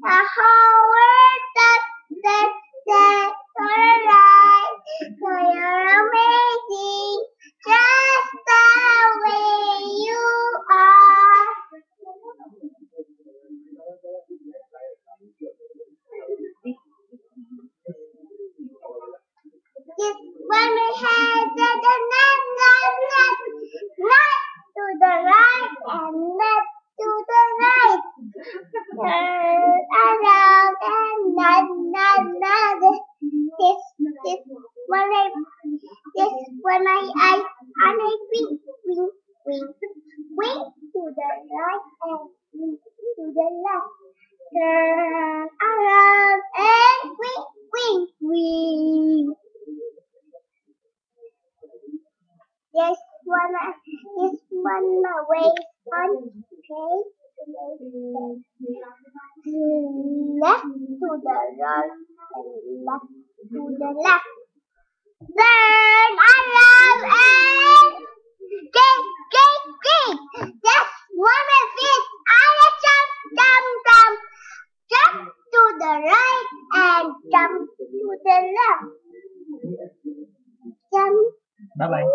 A whole world that you're right, so you're amazing, just the way you are. Just when we head to the left to the right and left to the right. Turn around and another. This when my eyes and I wink, wink, wink, wink to the right and wink to the left. Turn around and wink, wink, wink. Just one way on okay. Left to the right and left to the left. Turn around and kick. Just one of it. I jump to the right and jump to the left. Jump. Bye bye.